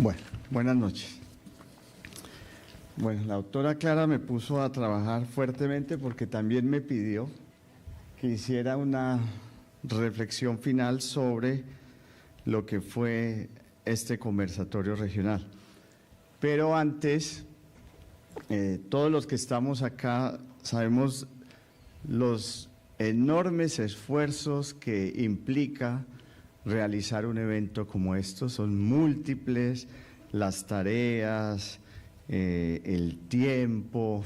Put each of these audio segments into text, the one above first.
Bueno, buenas noches. Bueno, la doctora Clara me puso a trabajar fuertemente porque también me pidió que hiciera una reflexión final sobre lo que fue este conversatorio regional. Pero antes, todos los que estamos acá sabemos los enormes esfuerzos que implica realizar un evento como esto. Son múltiples las tareas, el tiempo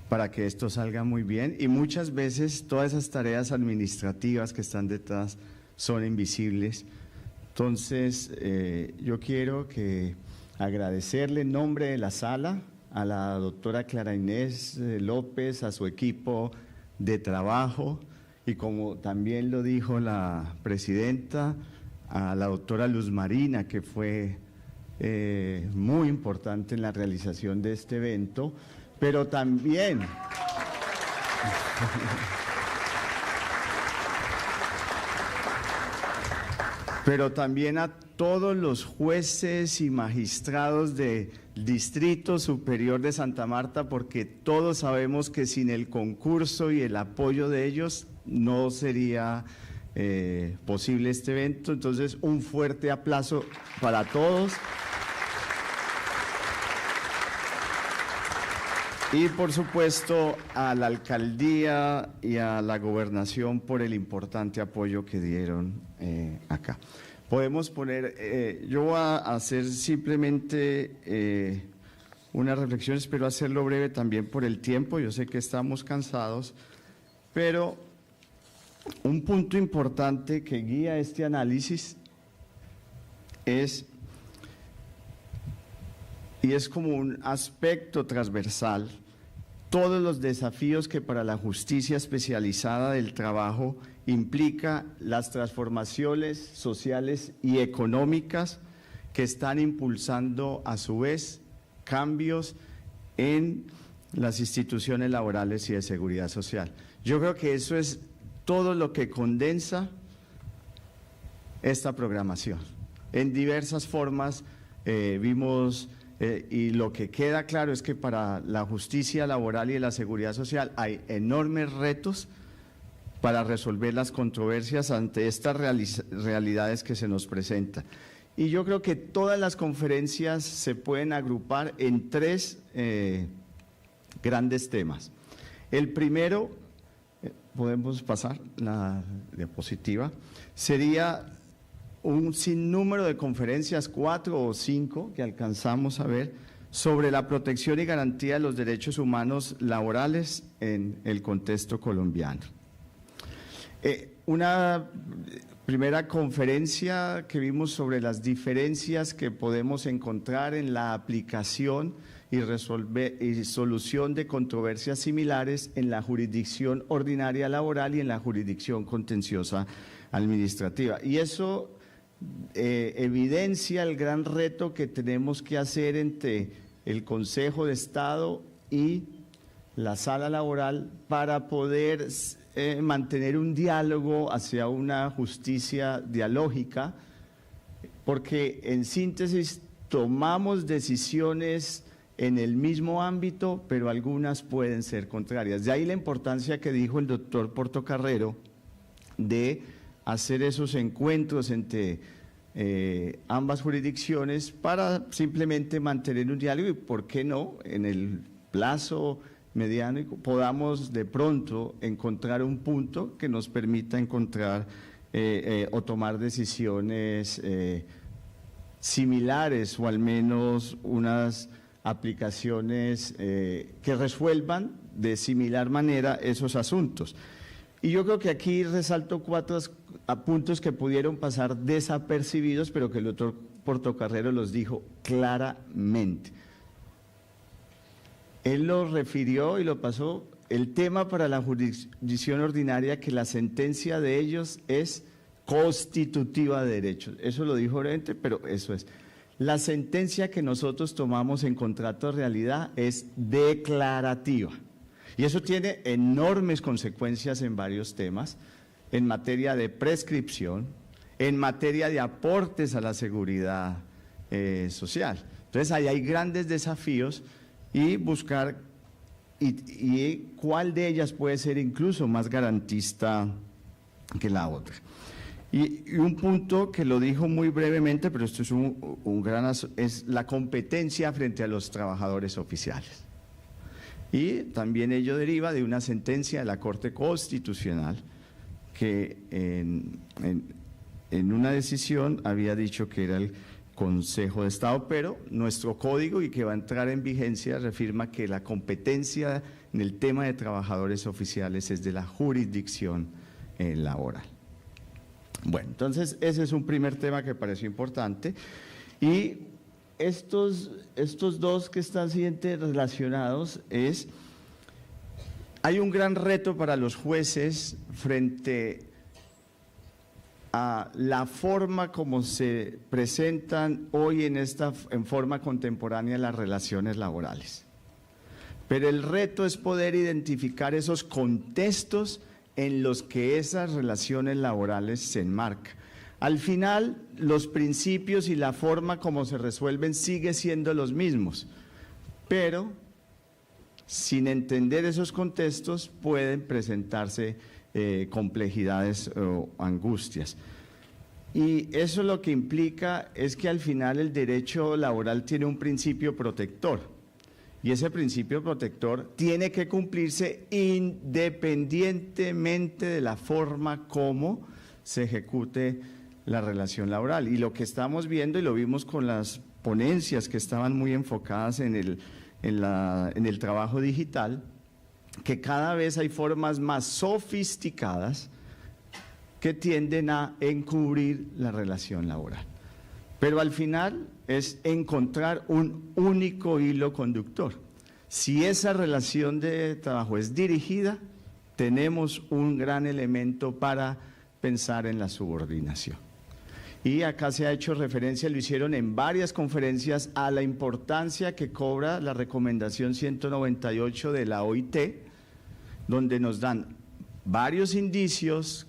para que esto salga muy bien, y muchas veces todas esas tareas administrativas que están detrás son invisibles. Entonces, yo quiero agradecerle en nombre de la sala a la doctora Clara Inés López, a su equipo de trabajo, y como también lo dijo la presidenta, a la doctora Luz Marina, que fue muy importante en la realización de este evento, pero también a todos los jueces y magistrados del Distrito Superior de Santa Marta, porque todos sabemos que sin el concurso y el apoyo de ellos no sería posible este evento. Entonces, un fuerte aplauso para todos. Y por supuesto a la alcaldía y a la gobernación por el importante apoyo que dieron acá. Podemos poner, yo voy a hacer simplemente una reflexión, espero hacerlo breve también por el tiempo, yo sé que estamos cansados, pero un punto importante que guía este análisis es como un aspecto transversal, todos los desafíos que para la justicia especializada del trabajo implica las transformaciones sociales y económicas que están impulsando a su vez cambios en las instituciones laborales y de seguridad social. Yo creo que eso es todo lo que condensa esta programación. En diversas formas vimos, y lo que queda claro es que para la justicia laboral y de la seguridad social hay enormes retos para resolver las controversias ante estas realidades que se nos presentan. Y yo creo que todas las conferencias se pueden agrupar en tres grandes temas. El primero, podemos pasar la diapositiva, sería un sinnúmero de conferencias, 4 o 5 que alcanzamos a ver, sobre la protección y garantía de los derechos humanos laborales en el contexto colombiano. Una primera conferencia que vimos sobre las diferencias que podemos encontrar en la aplicación y solución de controversias similares en la jurisdicción ordinaria laboral y en la jurisdicción contenciosa administrativa. Y eso evidencia el gran reto que tenemos que hacer entre el Consejo de Estado y la sala laboral para poder mantener un diálogo hacia una justicia dialógica, porque en síntesis tomamos decisiones en el mismo ámbito, pero algunas pueden ser contrarias. De ahí la importancia que dijo el doctor Portocarrero de hacer esos encuentros entre ambas jurisdicciones para simplemente mantener un diálogo y, ¿por qué no?, en el plazo mediano podamos de pronto encontrar un punto que nos permita encontrar o tomar decisiones similares, o al menos unas aplicaciones que resuelvan de similar manera esos asuntos. Y yo creo que aquí resalto 4 puntos que pudieron pasar desapercibidos, pero que el doctor Portocarrero los dijo claramente. Él lo refirió y lo pasó, el tema para la jurisdicción ordinaria, que la sentencia de ellos es constitutiva de derechos. Eso lo dijo Oriente, pero eso es. La sentencia que nosotros tomamos en contrato de realidad es declarativa. Y eso tiene enormes consecuencias en varios temas, en materia de prescripción, en materia de aportes a la seguridad, social. Entonces, ahí hay grandes desafíos y buscar y cuál de ellas puede ser incluso más garantista que la otra. Y un punto que lo dijo muy brevemente, pero esto es es la competencia frente a los trabajadores oficiales. Y también ello deriva de una sentencia de la Corte Constitucional que en una decisión había dicho que era el Consejo de Estado, pero nuestro código, y que va a entrar en vigencia, reafirma que la competencia en el tema de trabajadores oficiales es de la jurisdicción laboral. Bueno, entonces ese es un primer tema que pareció importante. Y estos dos que están siguientes relacionados hay un gran reto para los jueces frente a la forma como se presentan hoy en forma contemporánea las relaciones laborales. Pero el reto es poder identificar esos contextos en los que esas relaciones laborales se enmarcan. Al final, los principios y la forma como se resuelven sigue siendo los mismos, pero sin entender esos contextos pueden presentarse complejidades o angustias. Y eso lo que implica es que al final el derecho laboral tiene un principio protector, y ese principio protector tiene que cumplirse independientemente de la forma como se ejecute la relación laboral. Y lo que estamos viendo, y lo vimos con las ponencias que estaban muy enfocadas en el trabajo digital, que cada vez hay formas más sofisticadas que tienden a encubrir la relación laboral. Pero al final es encontrar un único hilo conductor. Si esa relación de trabajo es dirigida, tenemos un gran elemento para pensar en la subordinación. Y acá se ha hecho referencia, lo hicieron en varias conferencias, a la importancia que cobra la recomendación 198 de la OIT, donde nos dan varios indicios,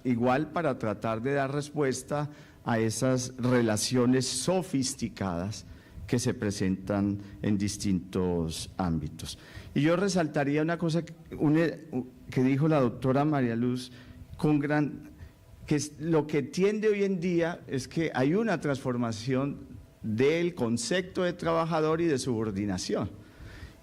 igual para tratar de dar respuesta a esas relaciones sofisticadas que se presentan en distintos ámbitos. Y yo resaltaría una cosa que dijo la doctora María Luz, que lo que tiende hoy en día es que hay una transformación del concepto de trabajador y de subordinación.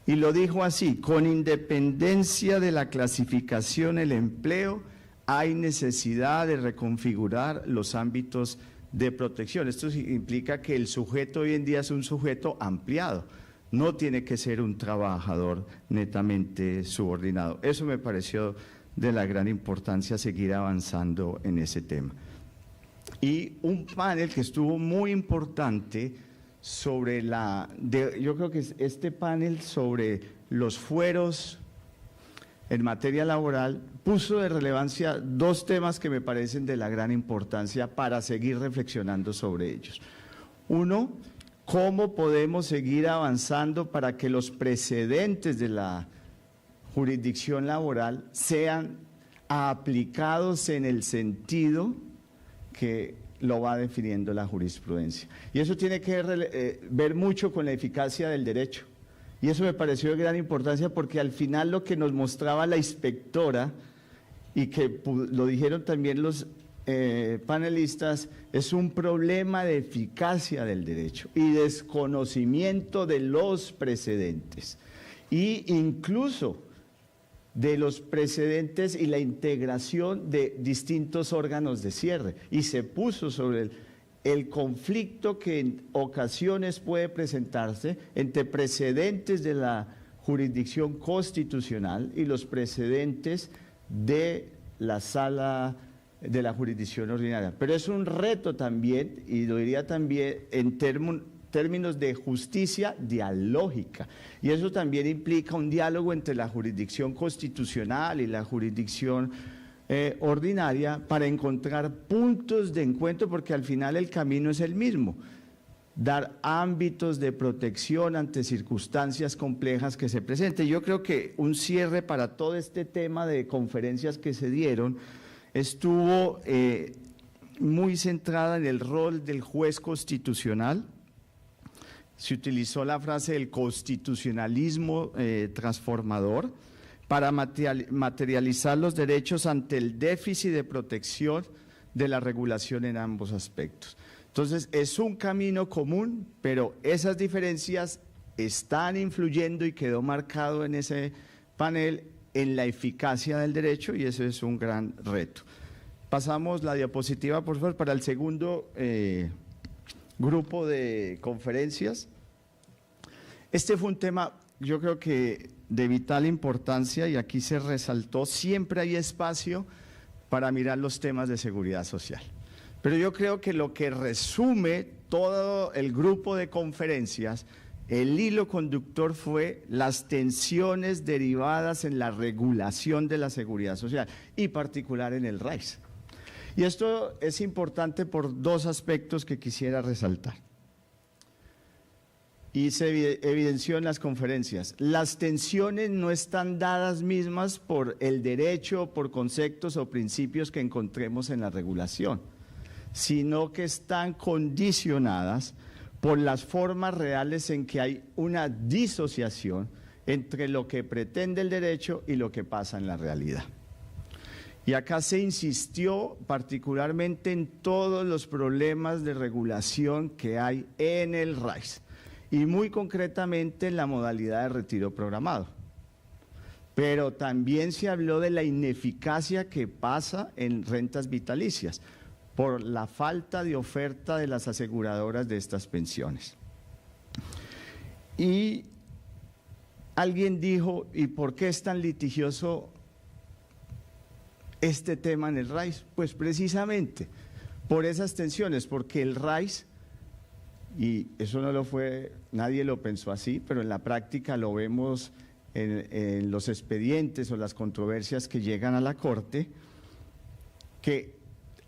Y lo dijo así: con independencia de la clasificación del empleo, hay necesidad de reconfigurar los ámbitos de protección. Esto implica que el sujeto hoy en día es un sujeto ampliado, no tiene que ser un trabajador netamente subordinado. Eso me pareció de la gran importancia, seguir avanzando en ese tema. Y un panel que estuvo muy importante sobre yo creo que este panel sobre los fueros en materia laboral puso de relevancia dos temas que me parecen de la gran importancia para seguir reflexionando sobre ellos. Uno, cómo podemos seguir avanzando para que los precedentes de la jurisdicción laboral sean aplicados en el sentido que lo va definiendo la jurisprudencia. Y eso tiene que ver mucho con la eficacia del derecho. Y eso me pareció de gran importancia porque al final lo que nos mostraba la inspectora, y que lo dijeron también los panelistas, es un problema de eficacia del derecho y desconocimiento de los precedentes. Y incluso de los precedentes y la integración de distintos órganos de cierre, y se puso sobre el conflicto que en ocasiones puede presentarse entre precedentes de la jurisdicción constitucional y los precedentes de la sala de la jurisdicción ordinaria. Pero es un reto también, y lo diría también en términos de justicia dialógica, y eso también implica un diálogo entre la jurisdicción constitucional y la jurisdicción ordinaria para encontrar puntos de encuentro, porque al final el camino es el mismo: dar ámbitos de protección ante circunstancias complejas que se presenten. Yo creo que un cierre para todo este tema de conferencias que se dieron estuvo muy centrada en el rol del juez constitucional se utilizó la frase del constitucionalismo transformador para materializar los derechos ante el déficit de protección de la regulación en ambos aspectos. Entonces, es un camino común, pero esas diferencias están influyendo y quedó marcado en ese panel en la eficacia del derecho, y eso es un gran reto. Pasamos la diapositiva, por favor, para el segundo grupo de conferencias. Este fue un tema, yo creo que de vital importancia, y aquí se resaltó, siempre hay espacio para mirar los temas de seguridad social. Pero yo creo que lo que resume todo el grupo de conferencias, el hilo conductor fue las tensiones derivadas en la regulación de la seguridad social y particular en el RAIS. Y esto es importante por dos aspectos que quisiera resaltar. Y se evidenció en las conferencias. Las tensiones no están dadas mismas por el derecho, por conceptos o principios que encontremos en la regulación, sino que están condicionadas por las formas reales en que hay una disociación entre lo que pretende el derecho y lo que pasa en la realidad. Y acá se insistió particularmente en todos los problemas de regulación que hay en el RAIS, y muy concretamente en la modalidad de retiro programado. Pero también se habló de la ineficacia que pasa en rentas vitalicias por la falta de oferta de las aseguradoras de estas pensiones. Y alguien dijo, ¿y por qué es tan litigioso este tema en el RAIS? Pues precisamente por esas tensiones, porque el RAIS, y eso no lo fue, nadie lo pensó así, pero en la práctica lo vemos en los expedientes o las controversias que llegan a la Corte, que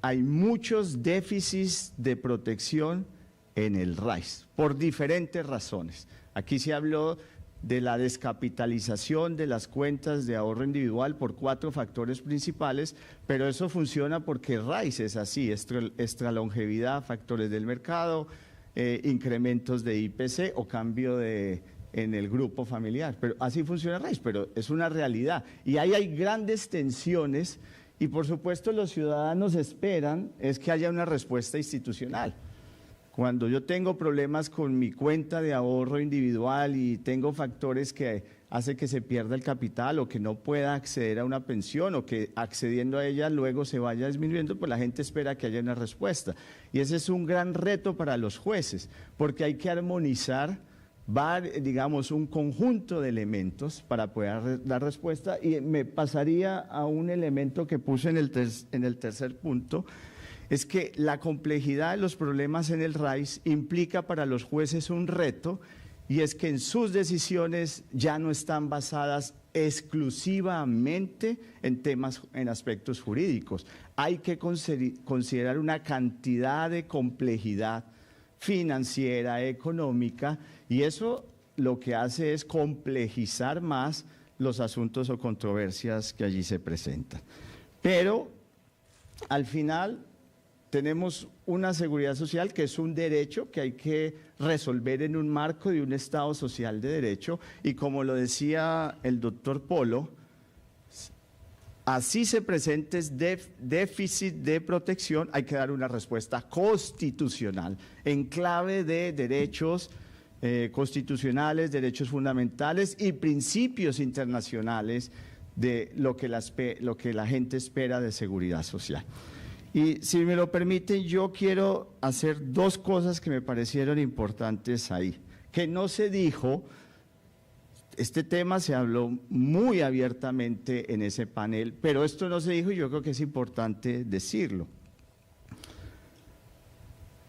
hay muchos déficits de protección en el RAIS, por diferentes razones. Aquí se habló de la descapitalización de las cuentas de ahorro individual por 4 factores principales, pero eso funciona porque el RAIS es así, extralongevidad, factores del mercado, incrementos de IPC o cambio en el grupo familiar. Pero así funciona el RAIS, pero es una realidad. Y ahí hay grandes tensiones y por supuesto los ciudadanos esperan es que haya una respuesta institucional. Cuando yo tengo problemas con mi cuenta de ahorro individual y tengo factores que hacen que se pierda el capital o que no pueda acceder a una pensión o que accediendo a ella luego se vaya disminuyendo, pues la gente espera que haya una respuesta. Y ese es un gran reto para los jueces, porque hay que armonizar, digamos, un conjunto de elementos para poder dar respuesta. Y me pasaría a un elemento que puse en el tercer punto, es que la complejidad de los problemas en el RAIS implica para los jueces un reto, y es que en sus decisiones ya no están basadas exclusivamente en aspectos jurídicos. Hay que considerar una cantidad de complejidad financiera, económica, y eso lo que hace es complejizar más los asuntos o controversias que allí se presentan. Pero al final tenemos una seguridad social que es un derecho que hay que resolver en un marco de un Estado social de derecho, y como lo decía el doctor Polo, así se presente déficit de protección, hay que dar una respuesta constitucional en clave de derechos constitucionales, derechos fundamentales y principios internacionales de lo que la gente espera de seguridad social. Y si me lo permiten, yo quiero hacer 2 cosas que me parecieron importantes ahí, que no se dijo. Este tema se habló muy abiertamente en ese panel, pero esto no se dijo y yo creo que es importante decirlo.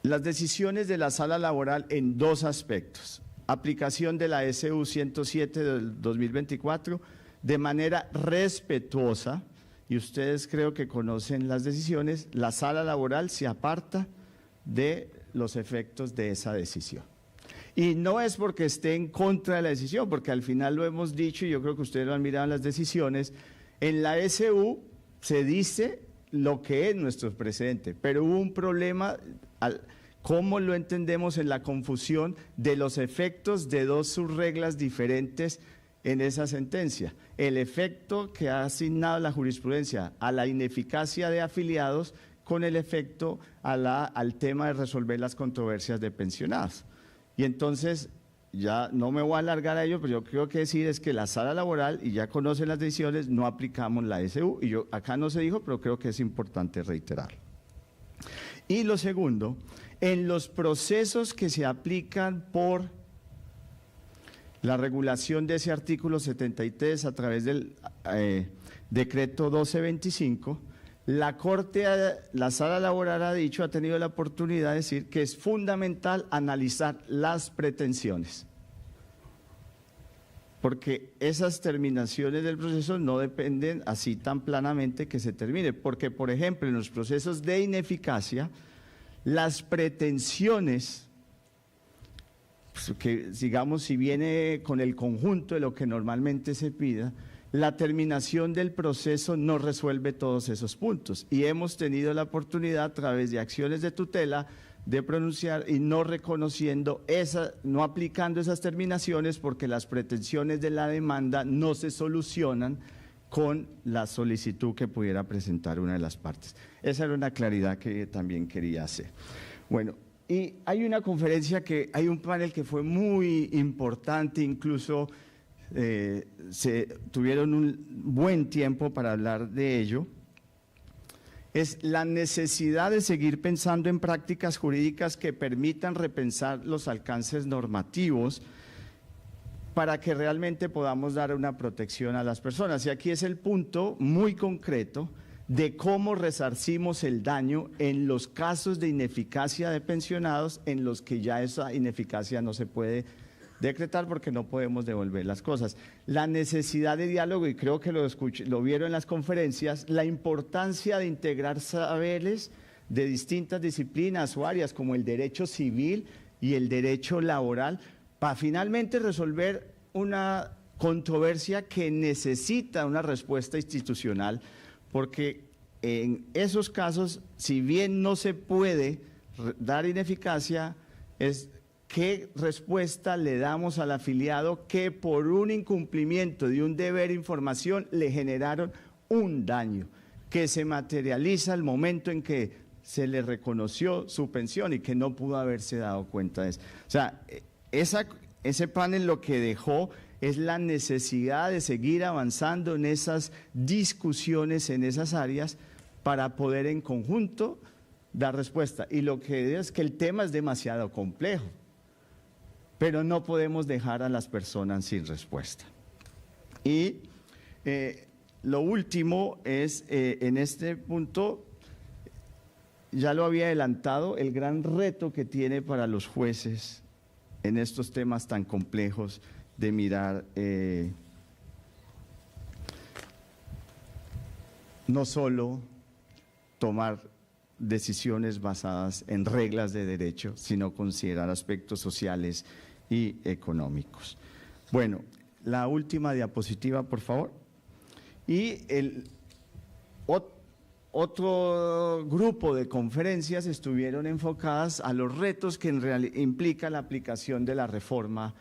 Las decisiones de la sala laboral en 2 aspectos. Aplicación de la SU 107 del 2024 de manera respetuosa, y ustedes creo que conocen las decisiones, la sala laboral se aparta de los efectos de esa decisión. Y no es porque esté en contra de la decisión, porque al final lo hemos dicho y yo creo que ustedes lo han mirado en las decisiones, en la SU se dice lo que es nuestro precedente, pero hubo un problema ¿Cómo lo entendemos en la confusión de los efectos de dos subreglas diferentes en esa sentencia? El efecto que ha asignado la jurisprudencia a la ineficacia de afiliados con el efecto al tema de resolver las controversias de pensionados. Y entonces, ya no me voy a alargar a ello, pero yo creo que decir es que la sala laboral, y ya conocen las decisiones, no aplicamos la SU, y acá no se dijo, pero creo que es importante reiterarlo. Y lo segundo, en los procesos que se aplican por la regulación de ese artículo 73 a través del decreto 1225, la sala laboral ha dicho, ha tenido la oportunidad de decir que es fundamental analizar las pretensiones, porque esas terminaciones del proceso no dependen así tan planamente que se termine, porque por ejemplo en los procesos de ineficacia, las pretensiones, que digamos si viene con el conjunto de lo que normalmente se pida, la terminación del proceso no resuelve todos esos puntos y hemos tenido la oportunidad a través de acciones de tutela de pronunciar y no reconociendo no aplicando esas terminaciones porque las pretensiones de la demanda no se solucionan con la solicitud que pudiera presentar una de las partes. Esa era una claridad que también quería hacer. Bueno, y hay una conferencia hay un panel que fue muy importante, incluso se tuvieron un buen tiempo para hablar de ello, es la necesidad de seguir pensando en prácticas jurídicas que permitan repensar los alcances normativos para que realmente podamos dar una protección a las personas. Y aquí es el punto muy concreto de cómo resarcimos el daño en los casos de ineficacia de pensionados en los que ya esa ineficacia no se puede decretar porque no podemos devolver las cosas. La necesidad de diálogo, y creo que lo vieron en las conferencias, la importancia de integrar saberes de distintas disciplinas o áreas como el derecho civil y el derecho laboral para finalmente resolver una controversia que necesita una respuesta institucional, porque en esos casos, si bien no se puede dar ineficacia, es ¿qué respuesta le damos al afiliado que por un incumplimiento de un deber de información le generaron un daño que se materializa al momento en que se le reconoció su pensión y que no pudo haberse dado cuenta de eso? O sea, ese panel lo que dejó es la necesidad de seguir avanzando en esas discusiones, en esas áreas, para poder en conjunto dar respuesta. Y lo que digo es que el tema es demasiado complejo, pero no podemos dejar a las personas sin respuesta. Y lo último es, en este punto, ya lo había adelantado, el gran reto que tiene para los jueces en estos temas tan complejos de mirar no solo tomar decisiones basadas en reglas de derecho, sino considerar aspectos sociales y económicos. Bueno, la última diapositiva, por favor. Y otro grupo de conferencias estuvieron enfocadas a los retos que en realidad implica la aplicación de la reforma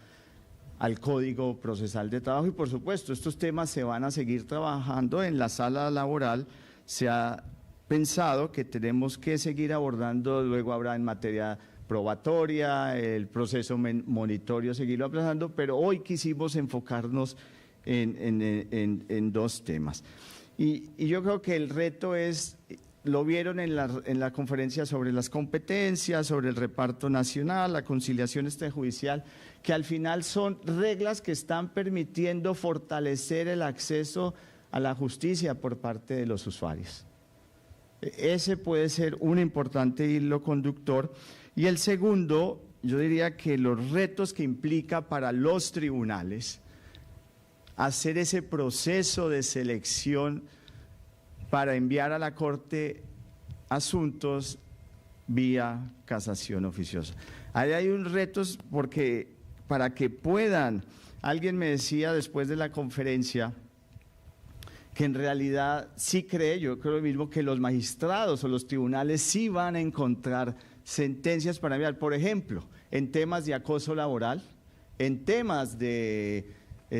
al Código Procesal de Trabajo y, por supuesto, estos temas se van a seguir trabajando en la sala laboral. Se ha pensado que tenemos que seguir abordando, luego habrá en materia probatoria, el proceso monitorio, seguirlo aplazando, pero hoy quisimos enfocarnos en dos temas. Y yo creo que el reto es, lo vieron en la conferencia sobre las competencias, sobre el reparto nacional, la conciliación extrajudicial, que al final son reglas que están permitiendo fortalecer el acceso a la justicia por parte de los usuarios. Ese puede ser un importante hilo conductor. Y el segundo, yo diría que los retos que implica para los tribunales hacer ese proceso de selección para enviar a la Corte asuntos vía casación oficiosa. Ahí hay un reto porque para que puedan, alguien me decía después de la conferencia que en realidad sí cree, yo creo lo mismo, que los magistrados o los tribunales sí van a encontrar sentencias para enviar, por ejemplo, en temas de acoso laboral, en temas de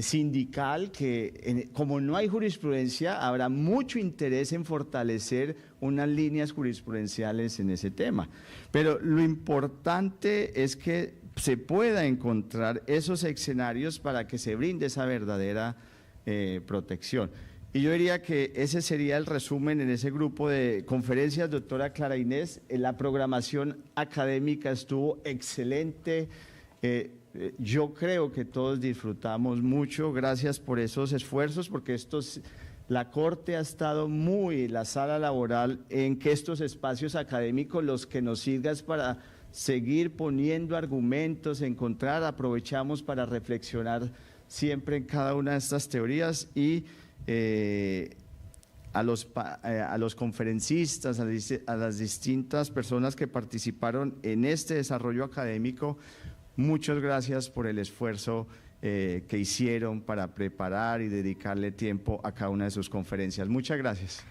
sindical, que como no hay jurisprudencia, habrá mucho interés en fortalecer unas líneas jurisprudenciales en ese tema. Pero lo importante es que se pueda encontrar esos escenarios para que se brinde esa verdadera protección. Y yo diría que ese sería el resumen en ese grupo de conferencias, doctora Clara Inés. La programación académica estuvo excelente. Yo creo que todos disfrutamos mucho. Gracias por esos esfuerzos, porque la Corte ha estado la sala laboral, en que estos espacios académicos, los que nos sirvan para seguir poniendo argumentos, aprovechamos para reflexionar siempre en cada una de estas teorías, y a los conferencistas, a las distintas personas que participaron en este desarrollo académico, muchas gracias por el esfuerzo que hicieron para preparar y dedicarle tiempo a cada una de sus conferencias. Muchas gracias.